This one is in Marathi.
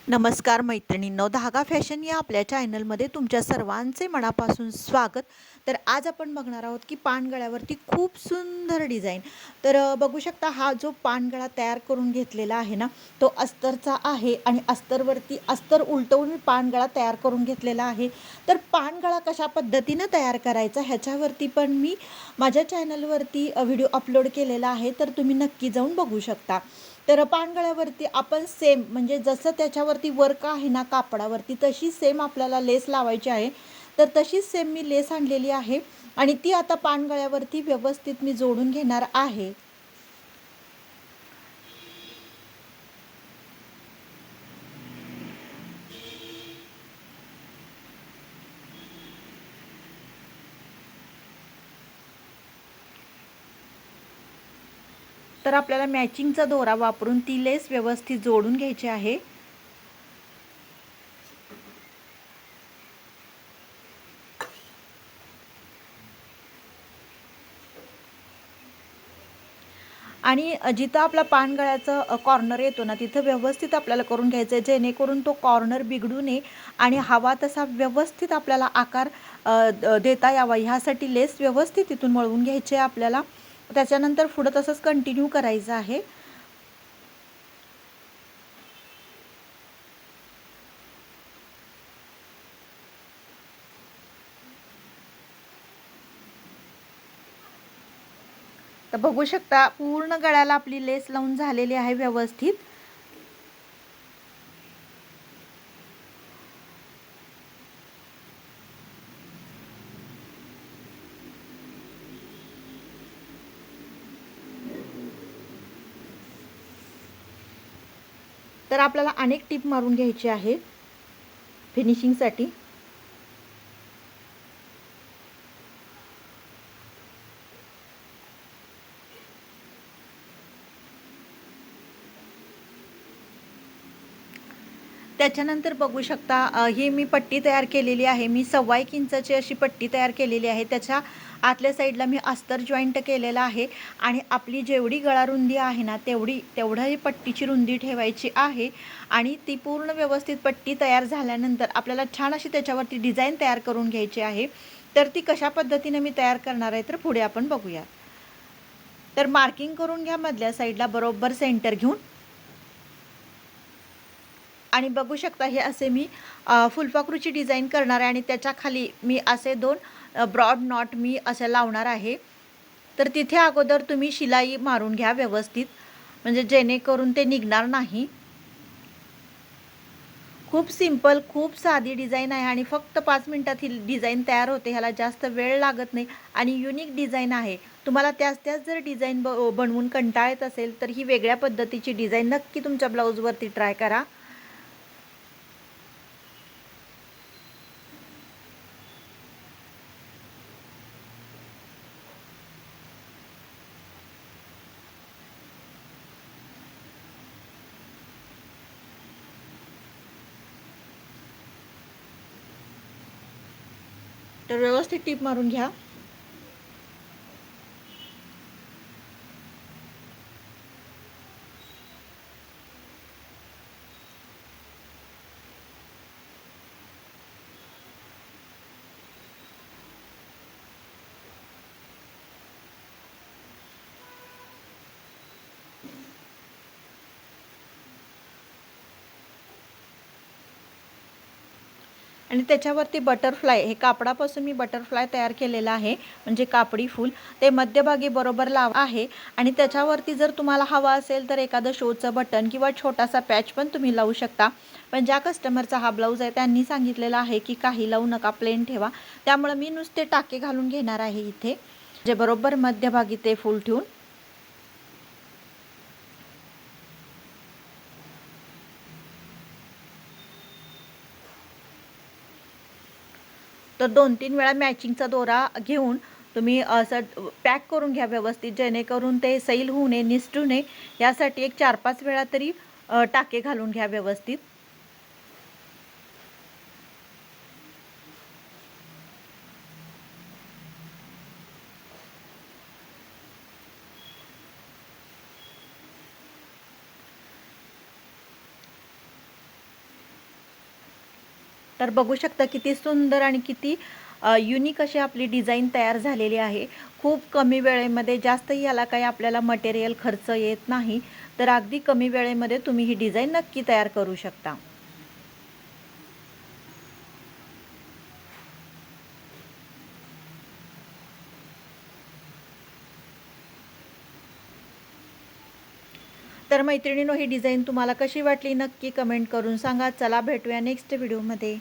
नमस्कार मैत्रिणींनो, धागा फॅशन या आपल्या चॅनलमध्ये तुमच्या सर्वांचे मनापासून स्वागत. तर आज आपण बघणार आहोत की पानगळ्यावरती खूप सुंदर डिझाईन. बघू शकता, हा जो पानगळा तयार करून घेतलेला आहे ना, तो अस्तरचा आहे आणि अस्तरवरती अस्तर उलटवून मी पानगळा तयार करून घेतलेला आहे. तर पानगळा कशा पद्धतीनं तयार करायचा ह्याच्यावरती पण मी माझ्या चॅनलवरती व्हिडिओ अपलोड केलेला आहे, तर तुम्ही नक्की जाऊन बघू शकता. तर पानगळ्यावरती आपण सेम म्हणजे जसं त्याच्यावरती वर्क आहे ना कापडावरती, तशी सेम आपल्याला लेस लावायची आहे. तर तशीच सेम मी लेस आणलेली आहे आणि ती आता पानगळ्यावरती व्यवस्थित मी जोडून घेणार आहे. तर आपल्याला मॅचिंगचा दोरा वापरून ती लेस व्यवस्थित जोडून घ्यायची आहे. आणि जिथं आपला पानगळ्याचं कॉर्नर येतो ना, तिथं व्यवस्थित आपल्याला करून घ्यायचं आहे, जेणेकरून तो कॉर्नर बिघडू नये आणि हवा तसा व्यवस्थित आपल्याला आकार देता यावा, ह्यासाठी लेस व्यवस्थित तिथून मळवून घ्यायची आहे आपल्याला. त्याच्यानंतर पुढं तसंच कंटिन्यू करायचं आहे. तर बघू शकता, पूर्ण गळ्याला आपली लेस लावून झालेली आहे व्यवस्थित. तर आपल्याला अनेक टीप मारून घ्यायची आहे फिनिशिंगसाठी. त्याच्यानंतर बघू शकता, ही मी पट्टी तयार केलेली आहे. मी 1.25 इंचाची अशी पट्टी तयार केलेली आहे. त्याच्या आतल्या साईडला मी अस्तर जॉईंट केलेला आहे आणि आपली जेवढी गळा रुंदी आहे ना, तेवढा ही पट्टीची रुंदी ठेवायची आहे. आणि ती पूर्ण व्यवस्थित पट्टी तयार झाल्यानंतर आपल्याला छान अशी त्याच्यावरती डिझाईन तयार करून घ्यायची आहे. तर ती कशा पद्धतीने मी तयार करणार आहे, तर पुढे आपण बघूया. तर मार्किंग करून घ्या मधल्या साईडला बरोबर सेंटर घेऊन. आणि बघू शकता, हे असे मी फुलपाखरूची डिझाईन करणार आहे आणि त्याच्या खाली मी असे 2 ब्रॉड नॉट मी असे लावणार आहे. तर तिथे अगोदर तुम्ही शिलाई मारून घ्या व्यवस्थित, म्हणजे जेणेकरून ते निघणार नाही. खूप सिंपल, खूप साधी डिझाईन आहे आणि फक्त 5 मिनिटात ही डिझाईन तयार होते. ह्याला जास्त वेळ लागत नाही आणि युनिक डिझाईन आहे. तुम्हाला त्याच जर डिझाईन बनवून कंटाळा येत असेल, तर ही वेगळ्या पद्धतीची डिझाईन नक्की तुमच्या ब्लाऊजवरती ट्राय करा. तर व्यवस्थित टीप मारून घ्या. आणि त्याच्यावरती बटरफ्लाय, हे कापडापासून मी बटरफ्लाय तयार केलेला आहे, म्हणजे कापडी फूल. ते मध्यभागी बरोबर लावा आहे आणि त्याच्यावरती जर तुम्हाला हवा असेल तर एखादं शोचं बटन किंवा छोटासा पॅच पण तुम्ही लावू शकता. पण ज्या कस्टमरचा हा ब्लाऊज आहे त्यांनी सांगितलेलं आहे की काही लावू नका, प्लेन ठेवा. त्यामुळे मी नुसते टाके घालून घेणार आहे इथे, जे बरोबर मध्यभागी ते फूल ठेवून. तर 2-3 वेळा मॅचिंगचा दोरा घेऊन तुम्ही असं पॅक करून घ्या व्यवस्थित, जेणेकरून ते सैल होऊ नये, निसटू नये. यासाठी एक 4-5 वेळा तरी टाके घालून घ्या व्यवस्थित. तर बघू शकता किती सुंदर आणि किती युनिक अशी आपली डिझाईन तयार झालेली आहे. खूप कमी वेळेमध्ये जास्तही याला काही आपल्याला मटेरियल खर्च येत नाही. तर अगदी कमी वेळेमध्ये तुम्ही ही डिझाईन नक्की तयार करू शकता. तर मैत्रिणींनो, ही डिझाईन तुम्हाला कशी वाटली नक्की कमेंट करून सांगा. चला भेटूया नेक्स्ट व्हिडिओमध्ये.